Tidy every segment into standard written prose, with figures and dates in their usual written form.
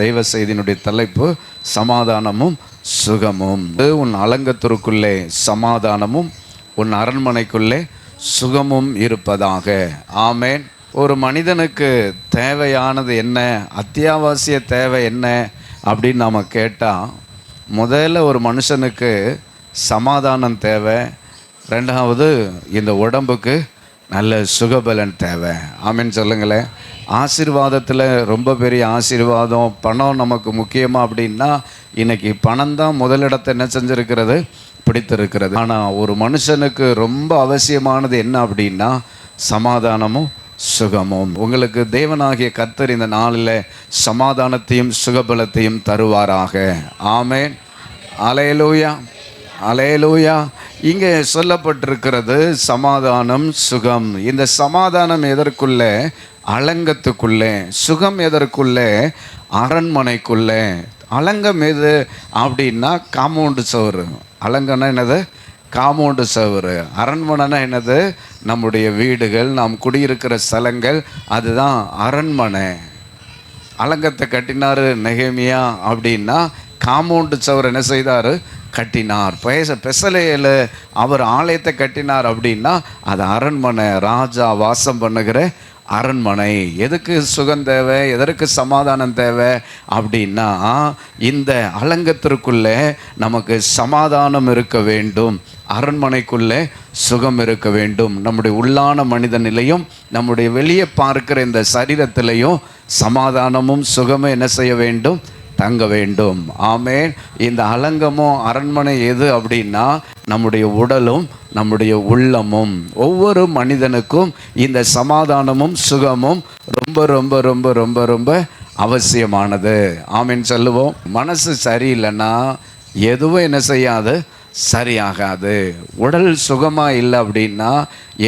தெய்வ செய்தியினுடைய தலைப்பு சமாதானமும் சுகமும். உன் அலங்கத்திற்குள்ளே சமாதானமும் உன் அரண்மனைக்குள்ளே சுகமும் இருப்பதாக. ஆமேன். ஒரு மனிதனுக்கு தேவையானது என்ன, அத்தியாவசிய தேவை என்ன அப்படின்னு நாம் கேட்டால், முதல்ல ஒரு மனுஷனுக்கு சமாதானம் தேவை. ரெண்டாவது, இந்த உடம்புக்கு நல்ல சுகபலன் தேவை. ஆமேன்னு சொல்லுங்களேன். ஆசீர்வாதத்தில் ரொம்ப பெரிய ஆசீர்வாதம் பணம் நமக்கு முக்கியமாக அப்படின்னா, இன்றைக்கி பணம் தான் முதலிடத்தை என்ன செஞ்சுருக்கிறது, பிடித்திருக்கிறது. ஆனால் ஒரு மனுஷனுக்கு ரொம்ப அவசியமானது என்ன அப்படின்னா சமாதானமும் சுகமும். உங்களுக்கு தேவனாகிய கர்த்தர் இந்த நாளில் சமாதானத்தையும் சுகபலத்தையும் தருவாராக. ஆமேன். அல்லேலூயா, அல்லேலூயா. இங்கே சொல்லப்பட்டிருக்கிறது சமாதானம் சுகம். இந்த சமாதானம் எதற்குள்ளே? அலங்கத்துக்குள்ளே. சுகம் எதற்குள்ளே? அரண்மனைக்குள்ளே. அலங்கம் எது அப்படின்னா காம்பவுண்டு சவுறு. அலங்கம்னா என்னது? காம்பவுண்டு சவுறு. அரண்மனைனா என்னது? நம்முடைய வீடுகள், நாம் குடியிருக்கிற ஸ்தலங்கள், அதுதான் அரண்மனை. அலங்கத்தை கட்டினார் நெகேமியா அப்படின்னா காம்பவுண்டு சவுறு என்ன செய்தார்? கட்டினார். பெசலேயில் அவர் ஆலயத்தை கட்டினார் அப்படின்னா அது அரண்மனை, ராஜா வாசம் பண்ணுகிற அரண்மனை. எதுக்கு சுகம் தேவை, எதற்கு சமாதானம் தேவை அப்படின்னா, இந்த அலங்கத்திற்குள்ளே நமக்கு சமாதானம் இருக்க வேண்டும், அரண்மனைக்குள்ளே சுகம் இருக்க வேண்டும். நம்முடைய உள்ளான மனித நிலையும் நம்முடைய வெளியே பார்க்கிற இந்த சரீரத்திலையும் சமாதானமும் சுகமும் என்ன செய்ய வேண்டும்? தங்க வேண்டும். ஆமேன். இந்த அலங்கமும் அரண்மனை எது அப்படின்னா நம்முடைய உடலும் நம்முடைய உள்ளமும். ஒவ்வொரு மனிதனுக்கும் இந்த சமாதானமும் சுகமும் ரொம்ப ரொம்ப ரொம்ப ரொம்ப ரொம்ப அவசியமானது. ஆமேன் சொல்லுவோம். மனசு சரியில்லைன்னா எதுவும் என்ன செய்யாது? சரியாகாது. உடல் சுகமாக இல்லை அப்படின்னா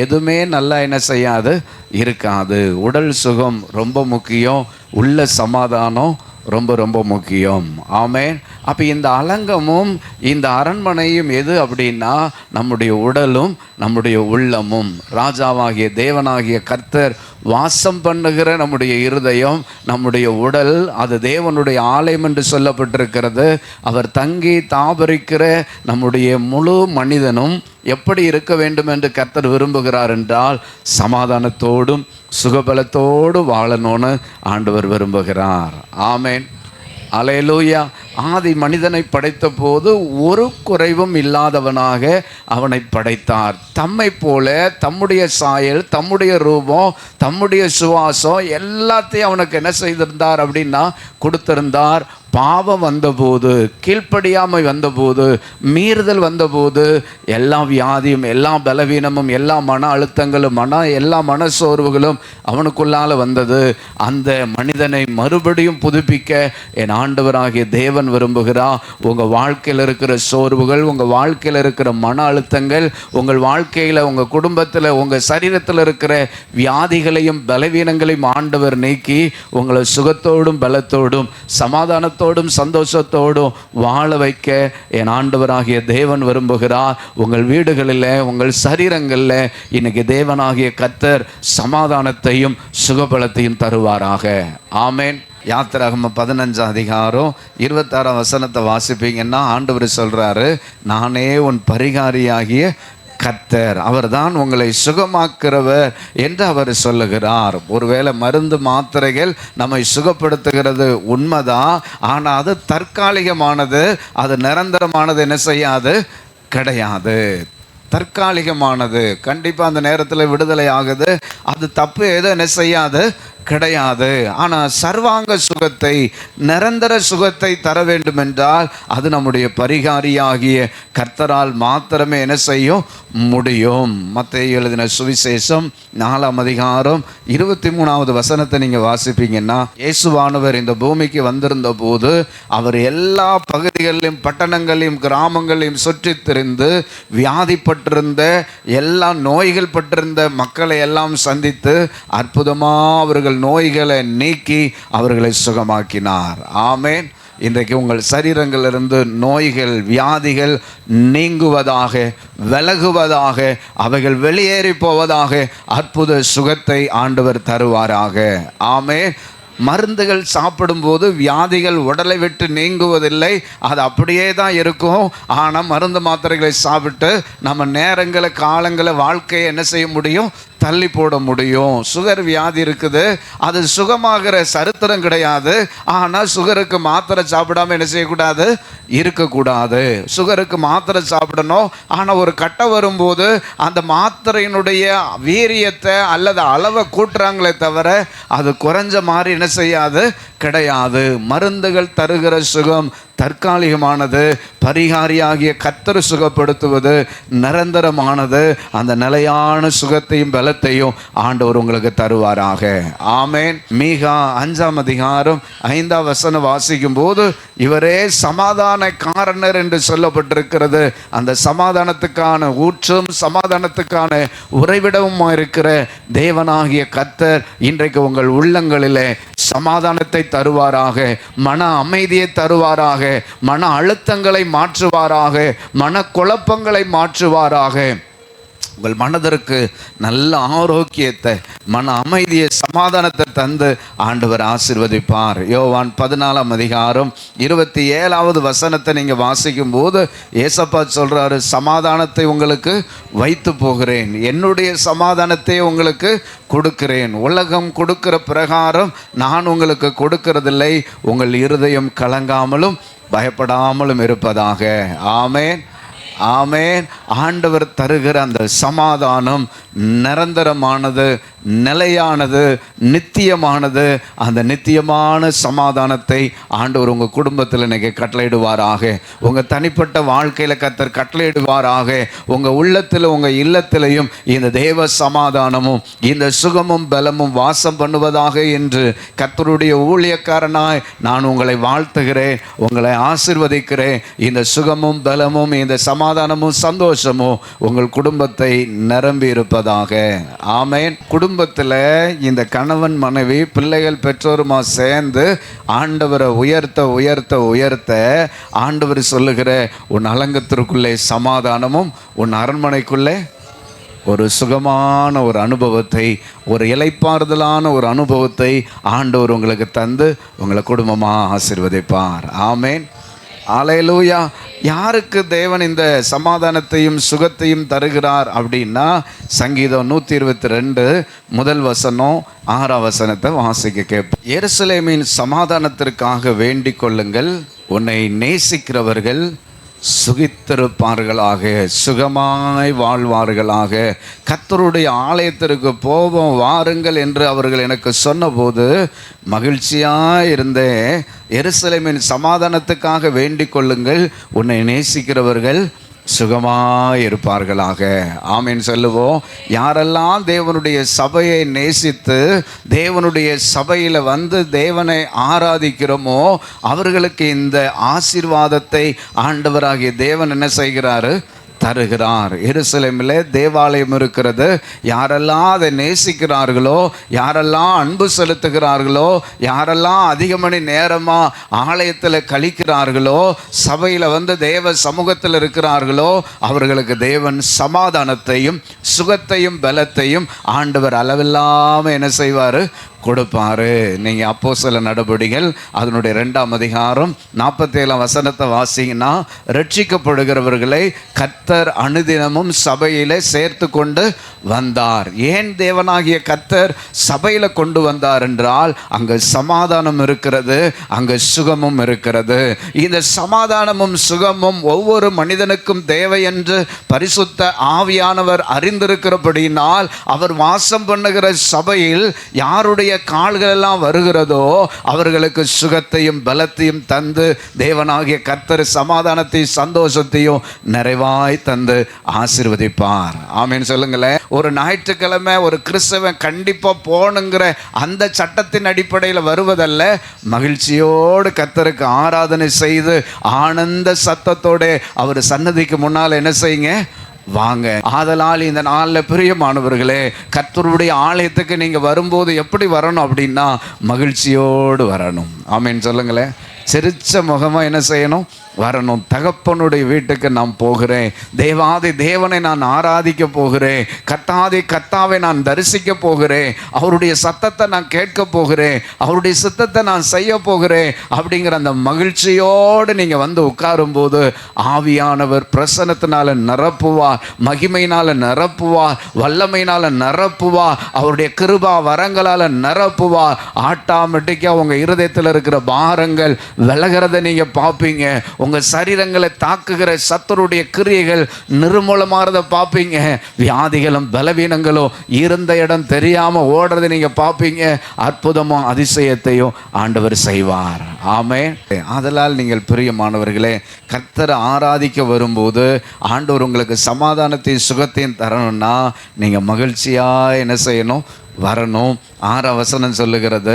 எதுவுமே நல்லா என்ன செய்யாது? இருக்காது. உடல் சுகம் ரொம்ப முக்கியம், உள்ள சமாதானம் ரொம்ப ரொம்ப முக்கியம். ஆமேன். அப்போ இந்த அலங்கமும் இந்த அரண்மனையும் எது அப்படின்னா நம்முடைய உடலும் நம்முடைய உள்ளமும். ராஜாவாகிய தேவனாகிய கர்த்தர் வாசம் பண்ணுகிற நம்முடைய இருதயம், நம்முடைய உடல், அது தேவனுடைய ஆலயம் என்று சொல்லப்பட்டிருக்கிறது. அவர் தங்கி தாபரிக்கிற நம்முடைய முழு மனிதனும் எப்படி இருக்க வேண்டும் என்று கர்த்தர் விரும்புகிறார் என்றால் சமாதானத்தோடும் சுகபலத்தோடு வாழணும்னு ஆண்டவர் விரும்புகிறார். ஆமேன். அல்லேலூயா. ஆதி மனிதனை படைத்த போது ஒரு குறைவும் இல்லாதவனாக அவனை படைத்தார். தம்மை போல தம்முடைய சாயல், தம்முடைய ரூபம், தம்முடைய சுவாசம் எல்லாத்தையும் அவனுக்கு என்ன செய்திருந்தார் அப்படின்னா கொடுத்திருந்தார். பாவம் வந்தபோது, கீழ்ப்படியாமை வந்தபோது, மீறுதல் வந்தபோது எல்லா வியாதியும், எல்லா பலவீனமும், எல்லா மன அழுத்தங்களும், எல்லா மனசோர்வுகளும் அவனுக்குள்ளால வந்தது. அந்த மனிதனை மறுபடியும் புதுப்பிக்க என் ஆண்டவராகிய தேவன் விரும்புகிறார். உங்கள் வாழ்க்கையில் இருக்கிற சோர்வுகள், உங்கள் வாழ்க்கையில் இருக்கிற மன அழுத்தங்கள், உங்கள் வாழ்க்கையில், உங்கள் குடும்பத்தில், உங்கள் சரீரத்தில் இருக்கிற வியாதிகளையும் பலவீனங்களையும் ஆண்டவர் நீக்கி உங்களை சுகத்தோடும் பலத்தோடும் சமாதானத்தோடும் சந்தோஷத்தோடும் வாழ வைக்க என் ஆண்டவராகிய தேவன் விரும்புகிறார். உங்கள் வீடுகளில், உங்கள் சரீரங்களில் இன்னைக்கு தேவனாகிய கர்த்தர் சமாதானத்தையும் சுகபலத்தையும் தருவாராக. ஆமேன். யாத்திராகமம் 15 அதிகாரம் 26 வசனத்தை வாசிப்பீங்கன்னா ஆண்டவர் சொல்றாரு, நானே உன் பரிகாரியாகிய கர்த்தர், அவர்தான் உங்களை சுகமாக்குறவர் என்று அவர் சொல்லுகிறார். ஒருவேளை மருந்து மாத்திரைகள் நம்மை சுகப்படுத்துகிறது உண்மைதான். ஆனால் அது தற்காலிகமானது, அது நிரந்தரமானது என்ன செய்யாது? கிடையாது. தற்காலிகமானது. கண்டிப்பாக அந்த நேரத்தில் விடுதலை ஆகுது, அது தப்பு எதுவும் என்ன செய்யாது? கிடையாது. ஆனால் சர்வாங்க சுகத்தை, நிரந்தர சுகத்தை தர வேண்டும் என்றால் அது நம்முடைய பரிகாரியாகிய கர்த்தரால் மாத்திரமே என்ன செய்யும்? முடியும். மத்தேயு எழுதின சுவிசேஷம் 4 அதிகாரம் 23 வசனத்தை நீங்கள் வாசிப்பீங்கன்னா, இயேசுவானவர் இந்த பூமிக்கு வந்திருந்த போது அவர் எல்லா பகுதிகளிலும், பட்டணங்களையும், கிராமங்களையும் சுற்றி திரிந்து வியாதிப்பட்டிருந்த, எல்லா நோய்கள் பட்டிருந்த மக்களை எல்லாம் சந்தித்து அற்புதமாக அவர்கள் நோய்களை நீக்கி அவர்களை சுகமாக்கினார். ஆமேன். இன்றைக்கு உங்கள் சரீரங்களிலிருந்து நோய்கள், வியாதிகள் நீங்குவதாக, விலகுவதாக, அவைகள் வெளியேறி போவதாக, அற்புத சுகத்தை ஆண்டவர் தருவாராக. ஆமென். மருந்துகள் சாப்பிடும்போது வியாதிகள் உடலை விட்டு நீங்குவதில்லை, அது அப்படியே தான் இருக்கும். ஆனால் மருந்து மாத்திரைகளை சாப்பிட்டு நம்ம நேரங்களை காலங்களை வாழ்க்கையை என்ன செய்ய முடியும்? தள்ளி போட முடியும். சுகர் வியாதி இருக்குது, அது சுகமாகிற சரித்திரம் கிடையாது. ஆனால் சுகருக்கு மாத்திரை சாப்பிடாம என்ன செய்யக்கூடாது? இருக்கக்கூடாது. சுகருக்கு மாத்திரை சாப்பிடணும். ஆனால் ஒரு கட்டம் வரும்போது அந்த மாத்திரையினுடைய வீரியத்தை அல்லது அளவை கூட்டுறாங்களே தவிர அது குறைஞ்ச மாதிரி என்ன செய்யாது? கிடையாது. மருந்துகள் தருகிற சுகம் தற்காலிகமானது, பரிகாரியாகிய கர்த்தர் சுகப்படுத்துவது நிரந்தரமானது. அந்த நிலையான சுகத்தையும் பலத்தையும் ஆண்டவர் உங்களுக்கு தருவாராக. ஆமேன். மீகா 5ஆம் அதிகாரம் 5ஆம் வசனம் வாசிக்கும் போது இவரே சமாதான காரணர் என்று சொல்லப்பட்டிருக்கிறது. அந்த சமாதானத்துக்கான ஊற்றும் சமாதானத்துக்கான உறைவிடமும் இருக்கிற தேவனாகிய கர்த்தர் இன்றைக்கு உங்கள் உள்ளங்களிலே சமாதானத்தை தருவாராக, மன அமைதியை தருவாராக, மன அழுத்தங்களை மாற்றுவாராக, மன குழப்பங்களை மாற்றுவாராக. உங்கள் மனதிற்கு நல்ல ஆரோக்கியத்தை, மன அமைதியை, சமாதானத்தை தந்து ஆண்டவர் ஆசீர்வதிப்பார். யோவான் 14ஆம் அதிகாரம் 27வது வசனத்தை நீங்கள் வாசிக்கும் போது ஏசப்பா சொல்றாரு, சமாதானத்தை உங்களுக்கு வைத்து போகிறேன், என்னுடைய சமாதானத்தை உங்களுக்கு கொடுக்கிறேன். உலகம் கொடுக்கிற பிரகாரம் நான் உங்களுக்கு கொடுக்கிறதில்லை. உங்கள் இருதயம் கலங்காமலும் பயப்படாமலும் இருப்பதாக. ஆமேன், ஆமேன். ஆண்டவர் தருகிற அந்த சமாதானம் நிரந்தரமானது, நிலையானது, நித்தியமானது. அந்த நித்தியமான சமாதானத்தை ஆண்டவர் உங்கள் குடும்பத்தில் இன்னைக்கு கட்டளையிடுவாராக. உங்கள் தனிப்பட்ட வாழ்க்கையில் கர்த்தர் கட்டளையிடுவாராக. உங்கள் உள்ளத்தில் உங்கள் இல்லத்திலையும் இந்த தேவ சமாதானமும் இந்த சுகமும் பலமும் வாசம் பண்ணுவதாக என்று கர்த்தருடைய ஊழியக்காரனாய் நான் உங்களை வாழ்த்துகிறேன், உங்களை ஆசீர்வதிக்கிறேன். இந்த சுகமும் பலமும் இந்த சமாதானமும் சந்தோஷமும் உங்கள் குடும்பத்தை நிரம்பி இருப்பதாக. ஆமேன். குடும்பத்தில் இந்த கணவன் மனைவி பிள்ளைகள் பெற்றோருமா சேர்ந்து ஆண்டவரை உயர்த்த உயர்த்த உயர்த்த ஆண்டவர் சொல்லுகிற உன் அலங்கத்திற்குள்ளே சமாதானமும் உன் அரண்மனைக்குள்ளே ஒரு சுகமான ஒரு அனுபவத்தை, ஒரு இளைப்பாறுதலான ஒரு அனுபவத்தை ஆண்டவர் உங்களுக்கு தந்து உங்களை குடும்பமாக ஆசீர்வதிப்பார். ஆமேன். அல்லேலூயா. யாருக்கு தேவன் இந்த சமாதானத்தையும் சுகத்தையும் தருகிறார் அப்படின்னா, சங்கீதம் 122 முதல் வசனம் 6ஆம் வசனத்தை வாசிக்க கேட்போம். எருசலேமின் சமாதானத்திற்காக வேண்டிக் கொள்ளுங்கள், உன்னை நேசிக்கிறவர்கள் சுகித்திருப்பார்களாக, சுகமாய் வாழ்வார்களாக. கர்த்தருடைய ஆலயத்திற்கு போவோம் வாருங்கள் என்று அவர்கள் எனக்கு சொன்னபோது மகிழ்ச்சியாக இருந்தேன். எருசலேமின் சமாதானத்துக்காக வேண்டிக் கொள்ளுங்கள், உன்னை நேசிக்கிறவர்கள் சுகமாய் இருப்பார்களாக. ஆமேன் சொல்லுவோம். யாரெல்லாம் தேவனுடைய சபையை நேசித்து தேவனுடைய சபையில் வந்து தேவனை ஆராதிக்கிறோமோ அவர்களுக்கு இந்த ஆசீர்வாதத்தை ஆண்டவராகிய தேவன் என்ன செய்கிறாரு? தருகிறார். எருசலேமில் தேவாலயம் இருக்கிறது. யாரெல்லாம் அதை நேசிக்கிறார்களோ, யாரெல்லாம் அன்பு செலுத்துகிறார்களோ, யாரெல்லாம் அதிக மணி நேரமாக ஆலயத்தில் கழிக்கிறார்களோ, சபையில் வந்து தேவ சமூகத்தில் இருக்கிறார்களோ அவர்களுக்கு தேவன் சமாதானத்தையும் சுகத்தையும் பலத்தையும் ஆண்டவர் அளவில்லாமல் என்ன செய்வார்? கொடுப்பாரு. நீங்கள் அப்போஸ்தல நடபடிகள் அதனுடைய 2ஆம் அதிகாரம் 47ஆம் வசனத்தை வாசிங்கன்னா, ரட்சிக்கப்படுகிறவர்களை கர்த்தர் அனுதினமும் சபையிலே சேர்த்து கொண்டு வந்தார். ஏன் தேவனாகிய கர்த்தர் சபையில் கொண்டு வந்தார் என்றால், அங்கே சமாதானம் இருக்கிறது, அங்கே சுகமும் இருக்கிறது. இந்த சமாதானமும் சுகமும் ஒவ்வொரு மனிதனுக்கும் தேவை என்று பரிசுத்த ஆவியானவர் அறிந்திருக்கிறபடியினால் அவர் வாசம் பண்ணுகிற சபையில் யாருடைய கால்கள் எல்லாம் வருகிறதோ அவர்களுக்கு சுகத்தையும் பலத்தையும் தந்து தேவனாகிய கர்த்தர் சமாதானத்தையும் சந்தோஷத்தையும் நிறைவாய் தந்து ஆசீர்வதிப்பார். ஆமேன் சொல்லுங்களேன். ஒரு ஞாயிற்றுக்கிழமை ஒரு கிறிஸ்தவன் கண்டிப்பா போகணுங்கிற அந்த சட்டத்தின் அடிப்படையில் வருவதல்ல, மகிழ்ச்சியோடு கர்த்தருக்கு ஆராதனை செய்து ஆனந்த சத்தத்தோடு அவர் சன்னதிக்கு முன்னால் என்ன செய்யுங்க? வாங்க. ஆதலால் இந்த நாளில் பிரியமானவர்களே, கர்த்தருடைய ஆலயத்துக்கு நீங்கள் வரும்போது எப்படி வரணும் அப்படின்னா மகிழ்ச்சியோடு வரணும். ஆமீன் சொல்லுங்களேன். சிரிச்ச முகமாக என்ன செய்யணும்? வரணும். தகப்பனுடைய வீட்டுக்கு நான் போகிறேன், தேவாதி தேவனை நான் ஆராதிக்க போகிறேன், கத்தாதி கத்தாவை நான் தரிசிக்க போகிறேன், அவருடைய சத்தத்தை நான் கேட்க போகிறேன், அவருடைய சித்தத்தை நான் செய்ய போகிறேன் அப்படிங்கிற அந்த மகிழ்ச்சியோடு நீங்கள் வந்து உட்காரும்போது ஆவியானவர் பிரசன்னத்தினால நிரப்புவார், மகிமையினால் நிரப்புவார், வல்லமையினால் நிரப்புவார், அவருடைய கிருபா வரங்களால் நிரப்புவார். ஆட்டோமேட்டிக்காக உங்கள் இருதயத்தில் இருக்கிற பாரங்கள் விலகிறத நீங்கள் பார்ப்பீங்க. உங்கள் சரீரங்களை தாக்குகிற சத்துருடைய கிரியைகள் நிர்மூலமாறத பார்ப்பீங்க. வியாதிகளும் பலவீனங்களும் இருந்த இடம் தெரியாமல் ஓடுறதை நீங்கள் பார்ப்பீங்க. அற்புதமும் அதிசயத்தையும் ஆண்டவர் செய்வார். ஆமென். ஆதலால் நீங்கள் பிரியமானவர்களே, கர்த்தரை ஆராதிக்க வரும்போது ஆண்டவர் உங்களுக்கு சமாதானத்தையும் சுகத்தையும் தரணும்னா நீங்கள் மகிழ்ச்சியாக என்ன செய்யணும்? வரணும். 6 வசனம் சொல்லுகிறது,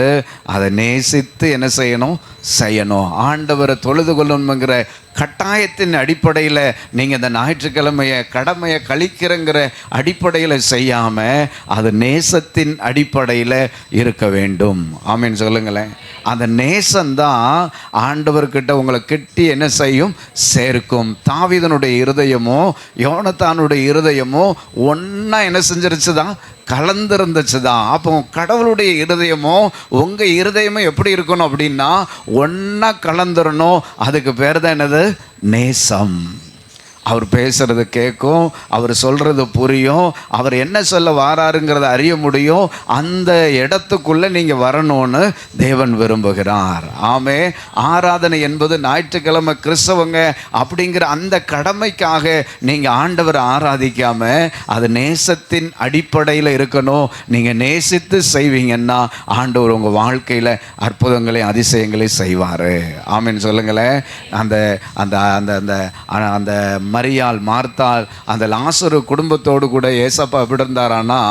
அதை நேசித்து என்ன செய்யணும்? செய்யணும். ஆண்டவரை தொழுது கொள்ளணுங்கிற கட்டாயத்தின் அடிப்படையில் நீங்கள் இந்த ஞாயிற்றுக்கிழமையை கடமையை கழிக்கிறங்கிற அடிப்படையில் செய்யாமல் அது நேசத்தின் அடிப்படையில் இருக்க வேண்டும். ஆமீன் சொல்லுங்களேன். அந்த நேசம்தான் ஆண்டவர்கிட்ட உங்களை கிட்டி என்ன செய்யும்? சேர்க்கும். தாவீதனுடைய இருதயமோ யோனத்தானுடைய இருதயமோ ஒன்றா என்ன செஞ்சிருச்சு தான்? கலந்துருந்துச்சு தான். அப்போ கடவுளுடைய இருதயமோ உங்கள் இருதயமோ எப்படி இருக்கணும் அப்படின்னா ஒன்றா கலந்துடணும். அதுக்கு பேர் தான் என்னது? நேசம். அவர் பேசுறது கேட்கும், அவர் சொல்கிறது புரியும், அவர் என்ன சொல்ல வாராருங்கிறத அறிய முடியும். அந்த இடத்துக்குள்ளே நீங்கள் வரணும்னு தேவன் விரும்புகிறார். ஆமே. ஆராதனை என்பது ஞாயிற்றுக்கிழமை கிறிஸ்தவங்க அப்படிங்கிற அந்த கடமைக்காக நீங்கள் ஆண்டவரை ஆராதிக்காமல் அது நேசத்தின் அடிப்படையில் இருக்கணும். நீங்கள் நேசித்து செய்வீங்கன்னா ஆண்டவர் உங்கள் வாழ்க்கையில் அற்புதங்களையும் அதிசயங்களையும் செய்வார். ஆமேன்னு சொல்லுங்களேன். அந்த அந்த அந்த அந்த அந்த மரியாள், மார்த்தாள், அந்த லாசரு குடும்பத்தோடு கூட ஏசப்பா எப்படி இருந்தாரான்னா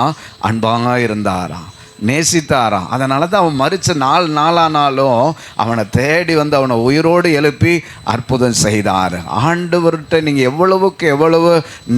அன்பாக இருந்தாராம், நேசித்தாராம். அதனால தான் அவன் மரித்த நாளானாலும் அவனை தேடி வந்து அவனை உயிரோடு எழுப்பி அற்புதம் செய்தார். ஆண்டவர்கிட்ட நீங்கள் எவ்வளவுக்கு எவ்வளவு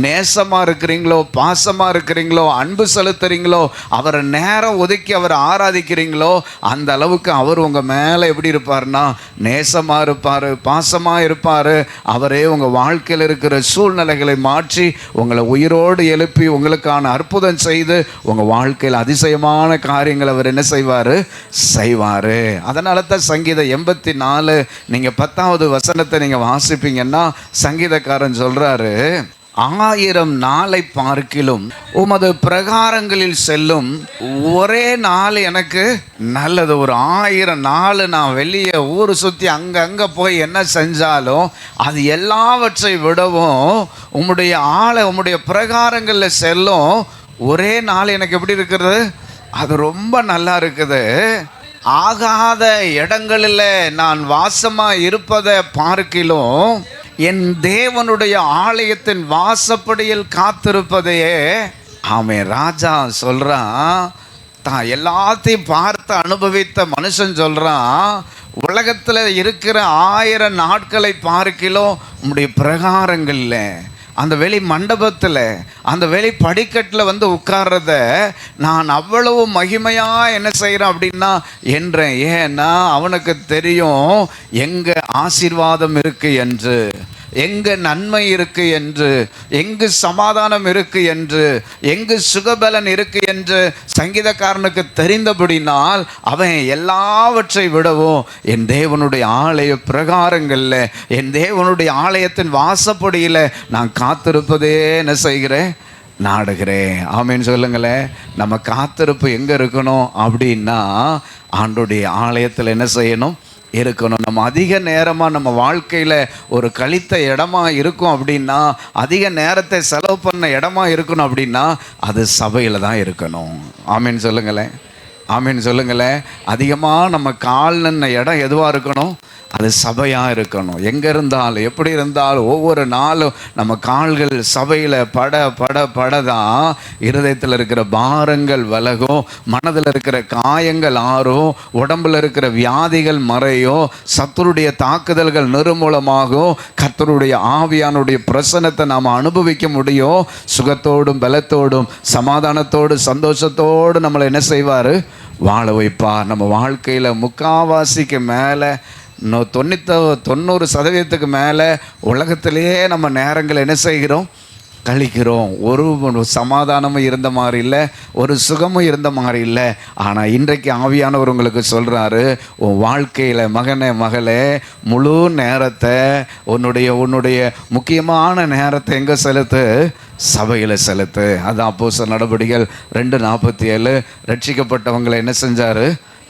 நேசமாக இருக்கிறீங்களோ, பாசமாக இருக்கிறீங்களோ, அன்பு செலுத்துறீங்களோ, அவரை நேரம் ஒதுக்கி அவரை ஆராதிக்கிறீங்களோ அந்த அளவுக்கு அவர் உங்கள் மேலே எப்படி இருப்பார்னா நேசமாக இருப்பார், பாசமாக இருப்பார். அவரே உங்கள் வாழ்க்கையில் இருக்கிற சூழ்நிலைகளை மாற்றி உங்களை உயிரோடு எழுப்பி உங்களுக்கான அற்புதம் செய்து உங்கள் வாழ்க்கையில் அதிசயமான காரியங்கள் அவர் என்ன செய்வார். அதனால தான் சங்கீதம் 84 நீங்கள் 10வது வசனத்தை நீங்கள் வாசிப்பீங்கன்னா சங்கீதக்காரன் சொல்றாரு, 1000 நாளை பார்க்கிலும் உமது பிரகாரங்களில் செல்லும் ஒரே நாள் எனக்கு நல்லது. ஒரு 1000 நாள் நான் வெளியே ஊர் சுற்றி அங்கே போய் என்ன செஞ்சாலும் அது எல்லாவற்றை விடவும் உம்முடைய பிரகாரங்களில் செல்லும் ஒரே நாள் எனக்கு எப்படி இருக்கிறது? அது ரொம்ப நல்லா இருக்குது. ஆகாத இடங்களில் நான் வாசமாக இருப்பதை பார்க்கிலும் என் தேவனுடைய ஆலயத்தின் வாசப்படியில் காத்திருப்பதையே. ஆமே. ராஜா சொல்கிறான், தான் எல்லாத்தையும் பார்த்து அனுபவித்த மனுஷன் சொல்கிறான், உலகத்தில் இருக்கிற 1000 நாட்களை பார்க்கிலும் உம்முடைய பிரகாரங்களில், அந்த வெளி மண்டபத்தில், அந்த வெளி படிக்கட்டில் வந்து உட்கார்றத நான் அவ்வளவு மகிமையாக என்ன செய்கிறேன் அப்படின்னா என்றேன். ஏன்னா அவனுக்கு தெரியும் எங்கே ஆசீர்வாதம் இருக்குது என்று, எங்கு நன்மை இருக்கு என்று, எங்கு சமாதானம் இருக்கு என்று, எங்கு சுகபலன் இருக்கு என்று சங்கீதக்காரனுக்கு தெரிந்தபடினால் அவன் எல்லாவற்றை விடவும் என் தேவனுடைய ஆலய பிரகாரங்களில், என் தேவனுடைய ஆலயத்தின் வாசப்படியில் நான் காத்திருப்பதே என்ன செய்கிறேன்? நாடுகிறேன். ஆமேன்னு சொல்லுங்களேன். நம்ம காத்திருப்பு எங்கே இருக்கணும் அப்படின்னா ஆண்டோடைய ஆலயத்தில் என்ன செய்யணும்? இருக்கணும். நம்ம அதிக நேரமாக நம்ம வாழ்க்கையில் ஒரு கழித்த இடமா இருக்கும் அப்படின்னா, அதிக நேரத்தை செலவு பண்ண இடமா இருக்கணும் அப்படின்னா அது சபையில் தான் இருக்கணும். ஆமீன் சொல்லுங்களேன். ஆமீன் சொல்லுங்களேன். அதிகமாக நம்ம கால் நின்ன இடம் எதுவாக இருக்கணும்? அது சபையாக இருக்கணும். எங்கே இருந்தாலும் எப்படி இருந்தாலும் ஒவ்வொரு நாளும் நம்ம கால்கள் சபையில் பட தான் இருதயத்தில் இருக்கிற பாரங்கள் விலகும், மனதில் இருக்கிற காயங்கள் ஆறும், உடம்பில் இருக்கிற வியாதிகள் மறையும், சத்துருடைய தாக்குதல்கள் நிர்மூலமாகும், கர்த்தருடைய ஆவியானுடைய பிரசன்னத்தை நாம் அனுபவிக்க முடியும். சுகத்தோடும் பலத்தோடும் சமாதானத்தோடு சந்தோஷத்தோடு நம்மளை என்ன செய்வார்? வாழ வைப்பார். நம்ம வாழ்க்கையில் முக்காவாசிக்கு மேலே 90% மேலே உலகத்திலேயே நம்ம நேரங்கள் என்ன செய்கிறோம், கழிக்கிறோம். ஒரு சமாதானமும் இருந்த மாதிரி இல்லை, ஒரு சுகமும் இருந்த மாதிரி இல்லை. ஆனால் இன்றைக்கு ஆவியானவர் உங்களுக்கு சொல்கிறாரு, உன் வாழ்க்கையில் மகனே மகளே, முழு நேரத்தை உன்னுடைய முக்கியமான நேரத்தை எங்கே செலுத்து, சபையில் செலுத்து. அதான் அப்போஸ்தலர் நடபடிகள் 2:47 ரட்சிக்கப்பட்டவங்களை என்ன செஞ்சார்,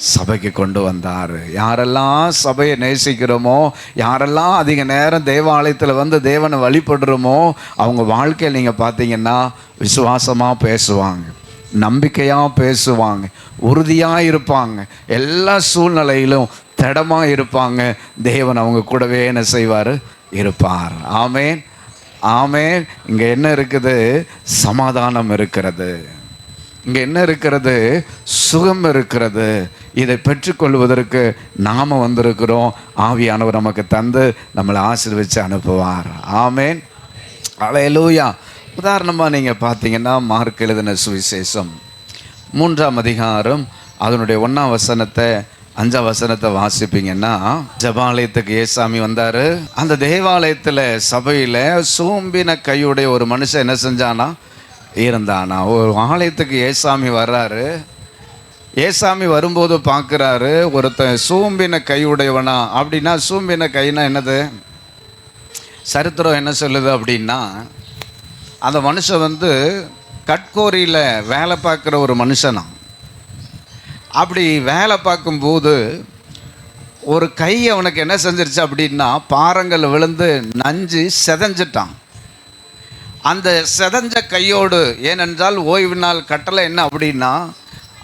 சபைக்கு கொண்டு வந்தார். யாரெல்லாம் சபையை நேசிக்கிறோமோ, யாரெல்லாம் அதிக நேரம் தேவாலயத்தில் வந்து தேவனை வழிபடுறோமோ, அவங்க வாழ்க்கையில் நீங்கள் பார்த்தீங்கன்னா விசுவாசமாக பேசுவாங்க, நம்பிக்கையாக பேசுவாங்க, உறுதியாக இருப்பாங்க, எல்லா சூழ்நிலையிலும் திடமாக இருப்பாங்க. தேவன் அவங்க கூடவே என்ன செய்வார், இருப்பார். ஆமேன், ஆமேன். இங்கே என்ன இருக்குது, சமாதானம் இருக்கிறது. இங்கே என்ன இருக்கிறது, சுகம் இருக்கிறது. இதை பெற்றுக்கொள்வதற்கு நாம் வந்திருக்கிறோம். ஆவியானவர் நமக்கு தந்து நம்மளை ஆசீர்வதித்து அனுப்புவார். ஆமேன், அல்லேலூயா. உதாரணமாக நீங்கள் பார்த்தீங்கன்னா மார்க் எழுதின சுவிசேஷம் 3ஆம் அதிகாரம் அதனுடைய 1ஆம் வசனத்தை 5ஆம் வசனத்தை வாசிப்பீங்கன்னா, ஜெபாலயத்துக்கு ஏசாமி வந்தார். அந்த தேவாலயத்தில் சபையில் சோம்பின கையுடைய ஒரு மனுஷன் என்ன செஞ்சானா, இருந்தானா. ஒரு ஆலயத்துக்கு ஏசாமி வர்றாரு. ஏசாமி வரும்போது பார்க்குறாரு, ஒருத்தன் சூம்பின கையுடையவனா. அப்படின்னா சூம்பின கைனா என்னது, சரித்திரம் என்ன சொல்லுது அப்படின்னா, அந்த மனுஷன் வந்து கட்கோரியில் வேலை பார்க்குற ஒரு மனுஷனா. அப்படி வேலை பார்க்கும்போது ஒரு கை அவனுக்கு என்ன செஞ்சிருச்சு அப்படின்னா, பாறங்கள் விழுந்து நஞ்சு செதஞ்சிட்டான். அந்த செதஞ்ச கையோடு, ஏனென்றால் ஓய்வு நாள் கட்டளை என்ன அப்படின்னா,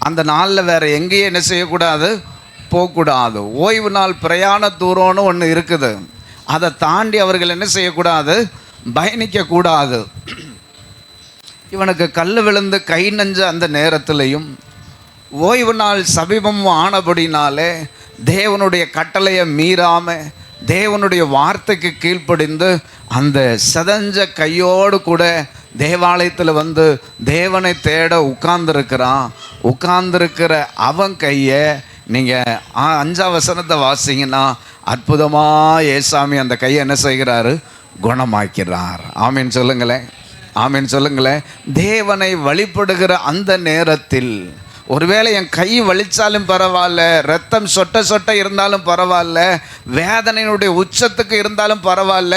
அந்த நாளில் வேறு எங்கேயும் என்ன செய்யக்கூடாது, போகக்கூடாது. ஓய்வு நாள் பிரயாண தூரம்னு ஒன்று இருக்குது, அதை தாண்டி அவர்கள் என்ன செய்யக்கூடாது, பயணிக்கக்கூடாது. இவனுக்கு கல் விழுந்து கை நஞ்ச அந்த நேரத்திலையும் ஓய்வு நாள் சமீபமும் ஆனபடினாலே தேவனுடைய கட்டளையை மீறாமல் தேவனுடைய வார்த்தைக்கு கீழ்ப்படிந்து அந்த செதஞ்ச கையோடு கூட தேவாலயத்தில் வந்து தேவனை தேட உட்கார்ந்துருக்கிற அவன் கையை நீங்கள் 5ஆம் வசனத்தை வாசிங்கன்னா, அற்புதமாக ஏசாமி அந்த கையை என்ன செய்கிறாரு, குணமாக்கிறார். ஆமீன் சொல்லுங்களேன், ஆமீன் சொல்லுங்களேன். தேவனை வழிபடுகிற அந்த நேரத்தில் ஒருவேளை என் கை வலிச்சாலும் பரவாயில்ல, ரத்தம் சொட்ட சொட்ட இருந்தாலும் பரவாயில்ல, வேதனையினுடைய உச்சத்துக்கு இருந்தாலும் பரவாயில்ல,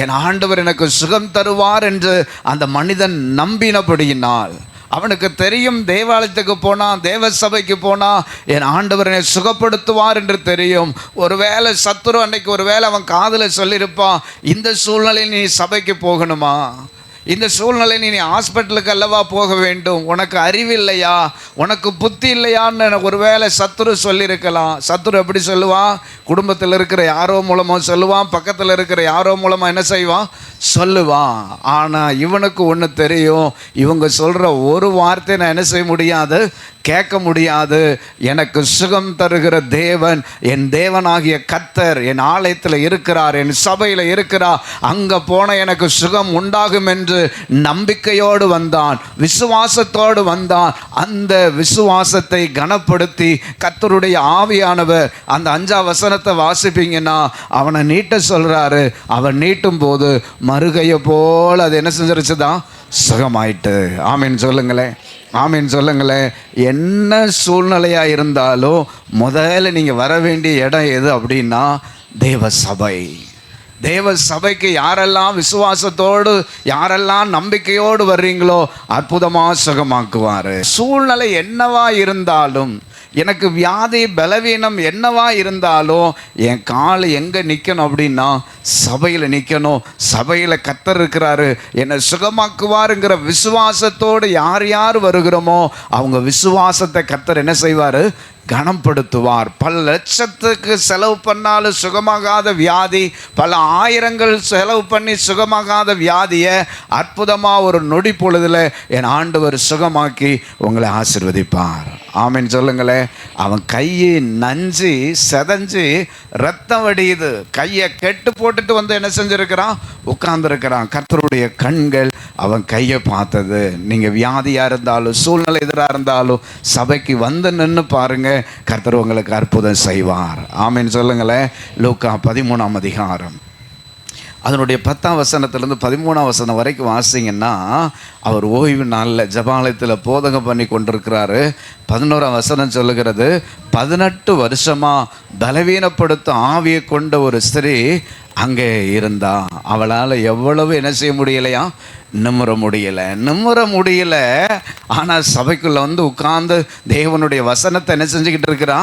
என் ஆண்டவர் எனக்கு சுகம் தருவார் என்று அந்த மனிதன் நம்பினபடியினால், அவனுக்கு தெரியும் தேவாலயத்துக்கு போனால், தேவ சபைக்கு போனால் என் ஆண்டவர் என்னை சுகப்படுத்துவார் என்று தெரியும். ஒருவேளை சத்துரு அன்னைக்கு ஒருவேளை அவன் காதில் சொல்லியிருப்பான், இந்த சூழ்நிலையில் நீ சபைக்கு போகணுமா, இந்த சூழ்நிலை நீ ஹாஸ்பிட்டலுக்கு அல்லவா போக வேண்டும், உனக்கு அறிவு இல்லையா, உனக்கு புத்தி இல்லையான்னு ஒருவேளை சத்துரு சொல்லியிருக்கலாம். சத்துரு எப்படி சொல்லுவான், குடும்பத்தில் இருக்கிற யாரோ மூலமாக சொல்லுவான், பக்கத்தில் இருக்கிற யாரோ மூலமாக என்ன செய்வான், சொல்லுவான். ஆனால் இவனுக்கு ஒன்று தெரியும், இவங்க சொல்கிற ஒரு வார்த்தை நான் என்ன செய்ய முடியாது, கேட்க முடியாது. எனக்கு சுகம் தருகிற தேவன், என் தேவனாகிய கர்த்தர் என் ஆலயத்தில் இருக்கிறார், என் சபையில் இருக்கிறார், அங்கே போன எனக்கு சுகம் உண்டாகும் என்று நம்பிக்கையோடு வந்தான், விசுவாசத்தோடு வந்தான். அந்த விசுவாசத்தை கனப்படுத்தி கர்த்தருடைய ஆவியானவர் அந்த 5ஆம் வசனத்தை வாசிப்பீங்கன்னா அவனை நீட்ட சொல்கிறாரு. அவன் நீட்டும் போது மறுகையை போல் அது என்ன செஞ்சிருச்சுதான், சுகமாயிட்டு. ஆமீன் சொல்லுங்களேன், ஆமீன் சொல்லுங்களேன். என்ன சூழ்நிலையாக இருந்தாலும் முதல்ல நீங்கள் வர வேண்டிய இடம் எது அப்படின்னா தேவ சபை. தேவ சபைக்கு யாரெல்லாம் விசுவாசத்தோடு, யாரெல்லாம் நம்பிக்கையோடு வர்றீங்களோ அற்புதமாக சுகமாக்குவார். சூழ்நிலை என்னவா இருந்தாலும், எனக்கு வியாதி பலவீனம் என்னவா இருந்தாலும் என் கால் எங்கே நிற்கணும் அப்படின்னா சபையில் நிற்கணும். சபையில் கர்த்தர் இருக்கிறாரு, என்னை சுகமாக்குவாருங்கிற விசுவாசத்தோடு யார் யார் வருகிறோமோ அவங்க விசுவாசத்தை கர்த்தர் என்ன செய்வார், கனப்படுத்துவார். பல லட்சத்துக்கு செலவு பண்ணாலும் சுகமாகாத வியாதி, பல ஆயிரங்கள் செலவு பண்ணி சுகமாகாத வியாதியை அற்புதமாக ஒரு நொடி பொழுதில் என் ஆண்டவர் சுகமாக்கி உங்களை ஆசீர்வதிப்பார். ஆமீன் சொல்லுங்களேன். அவன் கையை நஞ்சு செதஞ்சு ரத்தம் வடியுது, கையை கெட்டு போட்டுட்டு வந்து என்ன செஞ்சிருக்கிறான், உட்கார்ந்துருக்கிறான். கர்த்தருடைய கண்கள் அவன் கையை பார்த்தது. நீங்கள் வியாதியாக இருந்தாலும் சூழ்நிலை எதிராக இருந்தாலும் சபைக்கு வந்து நின்று பாருங்க, கர்த்தர் உங்களுக்கு அற்புதம் செய்வார். ஆமேன்னு சொல்லுங்களேன். லூக்கா 13ஆம் அதிகாரம் அதனுடைய 10ஆம் வசனத்திலேருந்து 13ஆம் வசனம் வரைக்கும் வாசிங்கன்னா, அவர் ஓய்வு நாளில் ஜபாலயத்தில் போதகம் பண்ணி கொண்டிருக்கிறாரு. 11ஆம் வசனம் சொல்லுகிறது, 18 வருஷமாக பலவீனப்படுத்தும் ஆவியை கொண்ட ஒரு ஸ்திரீ அங்கே இருந்தா. அவளால் எவ்வளவு என்ன செய்ய முடியலையா? நிமிர முடியல. ஆனால் சபைக்குள்ளே வந்து உட்கார்ந்து தேவனுடைய வசனத்தை என்ன செஞ்சுக்கிட்டு இருக்கிறா?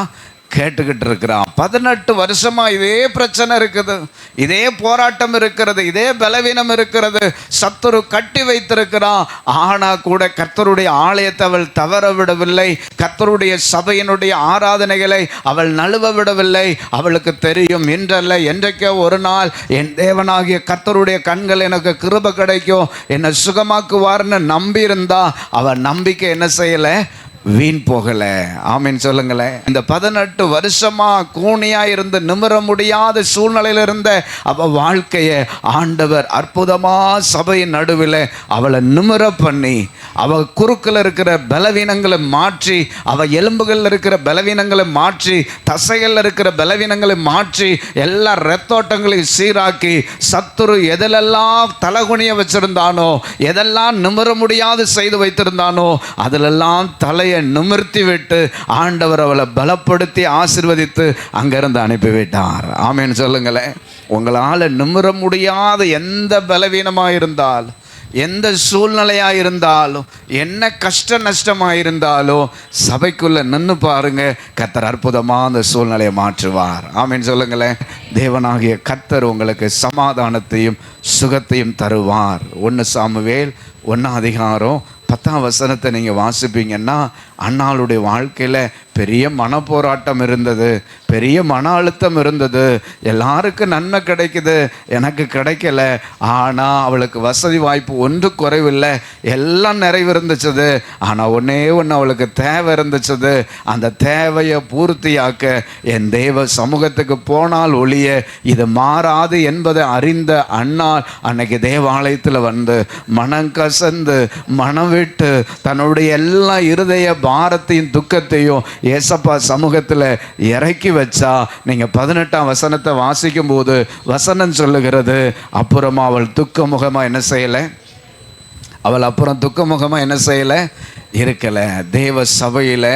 கேட்டுக்கிட்டு இருக்கிறான். 18 வருஷமா இதே பிரச்சனை இருக்குது, இதே போராட்டம் இருக்கிறது, இதே பலவீனம் இருக்கிறது. சத்துரு கட்டி வைத்திருக்கிறான். ஆனா கூட கர்த்தருடைய ஆலயத்தை அவள் தவற விடவில்லை. கர்த்தருடைய சபையினுடைய ஆராதனைகளை அவள் நழுவ விடவில்லை. அவளுக்கு தெரியும், இன்றல்ல என்றைக்கோ ஒரு நாள் என் தேவனாகிய கர்த்தருடைய கண்கள் எனக்கு கிருபை கிடைக்கும், என்னை சுகமாக்குவார்னு நம்பி இருந்தா. அவள் நம்பிக்கை என்ன செய்யலை? வீண் போகல. ஆமீன் சொல்லுங்களேன். இந்த 18 வருஷமா கூனியா இருந்து நிமிர முடியாத சூழ்நிலையில் இருந்த அவ வாழ்க்கையை ஆண்டவர் அற்புதமா சபையின் நடுவில் அவளை நிமிர பண்ணி, அவ குறுக்கில் இருக்கிற பலவீனங்களை மாற்றி, அவ எலும்புகளில் இருக்கிற பலவீனங்களை மாற்றி, தசைகளில் இருக்கிற பலவீனங்களை மாற்றி, எல்லா ரத்தோட்டங்களையும் சீராக்கி, சத்துரு எதிலெல்லாம் தலகுனிய வச்சிருந்தானோ, எதெல்லாம் நிமிர முடியாது செய்து வைத்திருந்தானோ, அதிலெல்லாம் தலையை நிமிர்த்தி விட்டு ஆண்டவர் அவளை பலப்படுத்தி ஆசீர்வதித்து அங்கிருந்து அனுப்பிவிட்டார். ஆமேன்னு சொல்லுங்களேன். உங்களால் நிமிர முடியாத எந்த பலவீனமாக இருந்தால், எந்த சூழ்நிலையாக இருந்தாலும், என்ன கஷ்ட நஷ்டமாக இருந்தாலும் சபைக்குள்ளே நின்று பாருங்க, கர்த்தர் அற்புதமாக அந்த சூழ்நிலையை மாற்றுவார். ஆமீன் சொல்லுங்களேன். தேவனாகிய கர்த்தர் உங்களுக்கு சமாதானத்தையும் சுகத்தையும் தருவார். 1 சாமுவேல் 1ஆம் அதிகாரம் 10ஆம் வசனத்தை நீங்கள் வாசிப்பீங்கன்னா, அன்னாளுடைய வாழ்க்கையில் பெரிய மனப்போராட்டம் இருந்தது, பெரிய மன அழுத்தம் இருந்தது. எல்லாருக்கும் நன்மை கிடைக்குது, எனக்கு கிடைக்கல. ஆனால் அவளுக்கு வசதி வாய்ப்பு ஒன்று குறைவில்லை, எல்லாம் நிறைவிருந்துச்சது. ஆனால் ஒன்றே ஒன்று அவளுக்கு தேவை இருந்துச்சது. அந்த தேவையை பூர்த்தியாக்க என் தேவ சமூகத்துக்கு போனால் ஒழிய இது மாறாது என்பதை அறிந்த அன்னாள் அன்னைக்கு தேவாலயத்தில் வந்து மனம் கசந்து மனம் விட்டு தன்னுடைய எல்லா இருதய பாரத்தையும் துக்கத்தையும் ஏசப்பா சமூகத்தில் இறக்கி வச்சா. நீங்கள் 18ஆம் வசனத்தை வாசிக்கும் போது வசனம் சொல்லுகிறது, அப்புறமா அவள் துக்கமுகமாக என்ன செய்யலை? அப்புறம் துக்கமுகமாக என்ன செய்யலை? இருக்கலை. தேவ சபையில்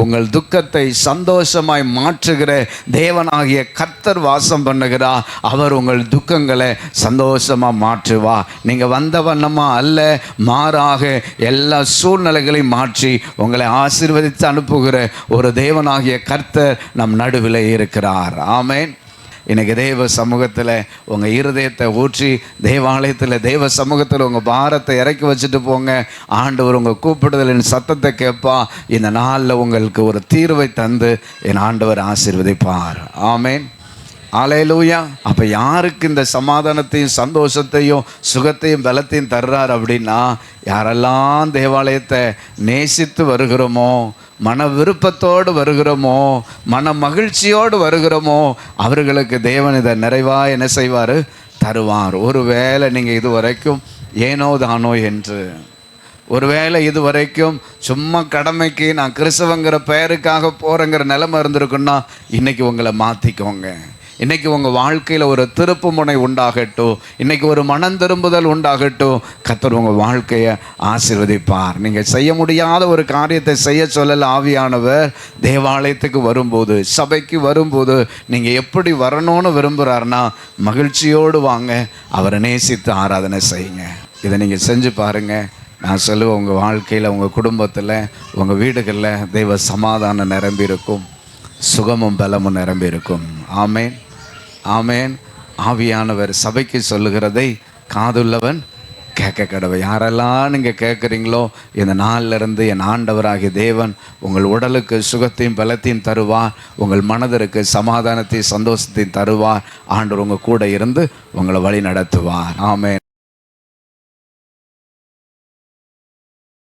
உங்கள் துக்கத்தை சந்தோஷமாய் மாற்றுகிற தேவனாகிய கர்த்தர் வாசம் பண்ணுகிறார். அவர் உங்கள் துக்கங்களை சந்தோஷமாக மாற்றுவா. நீங்கள் வந்த வண்ணமாக அல்ல, மாறாக எல்லா சூழ்நிலைகளையும் மாற்றி உங்களை ஆசீர்வதித்து அனுப்புகிற ஒரு தேவனாகிய கர்த்தர் நம் நடுவில் இருக்கிறார். ஆமேன். இன்றைக்கி தேவ சமூகத்தில் உங்கள் இருதயத்தை ஊற்றி, தேவாலயத்தில் தேவ சமூகத்தில் உங்கள் பாரத்தை இறக்கி வச்சுட்டு போங்க. ஆண்டவர் உங்கள் கூப்பிடுதலின் சத்தத்தை கேட்பா. இந்த நாளில் உங்களுக்கு ஒரு தீர்வை தந்து என் ஆண்டவர் ஆசீர்வதிப்பார். ஆமேன். அல்லேலூயா. அப்போ யாருக்கு இந்த சமாதானத்தையும் சந்தோஷத்தையும் சுகத்தையும் பலத்தையும் தர்றார் அப்படின்னா, யாரெல்லாம் தேவாலயத்தை நேசித்து வருகிறோமோ, மன விருப்பத்தோடு வருகிறோமோ, மன மகிழ்ச்சியோடு வருகிறோமோ, அவர்களுக்கு தேவன் இதை நிறைவாக என்ன செய்வார்? தருவார். ஒருவேளை நீங்கள் இது வரைக்கும் ஏனோ தானோ என்று, ஒருவேளை இது வரைக்கும் சும்மா கடமைக்கு நான் கிறிஸ்தவங்கிற பெயருக்காக போகிறேங்கிற நிலைமை இருந்திருக்குன்னா, இன்றைக்கி உங்களை மாற்றிக்கோங்க. இன்றைக்கி உங்கள் வாழ்க்கையில் ஒரு திருப்பு முனை உண்டாகட்டும். இன்றைக்கி ஒரு மனம் திரும்புதல் உண்டாகட்டும். கர்த்தர் உங்கள் வாழ்க்கையை ஆசீர்வதிப்பார். நீங்கள் செய்ய முடியாத ஒரு காரியத்தை செய்ய சொல்லல ஆவியானவர். தேவாலயத்துக்கு வரும்போது, சபைக்கு வரும்போது நீங்கள் எப்படி வரணும்னு விரும்புகிறாருன்னா, மகிழ்ச்சியோடு வாங்க, அவரை நேசித்து ஆராதனை செய்யுங்க. இதை நீங்கள் செஞ்சு பாருங்கள். நான் சொல்லுவேன், உங்கள் வாழ்க்கையில், உங்கள் குடும்பத்தில், உங்கள் வீடுகளில் தெய்வ சமாதானம் நிரம்பி இருக்கும், சுகமும் பலமும் நிரம்பி இருக்கும். ஆமேன், ஆமேன். ஆவியானவர் சபைக்கு சொல்லுகிறதை காதுள்ளவன் கேட்க கடவை. யாரெல்லாம் நீங்கள் கேட்குறீங்களோ, இந்த நாளிலிருந்து என் ஆண்டவராகிய தேவன் உங்கள் உடலுக்கு சுகத்தையும் பலத்தையும் தருவார். உங்கள் மனதிற்கு சமாதானத்தையும் சந்தோஷத்தையும் தருவார். ஆண்டவர் உங்கள் கூட இருந்து உங்களை வழி நடத்துவார். ஆமேன்.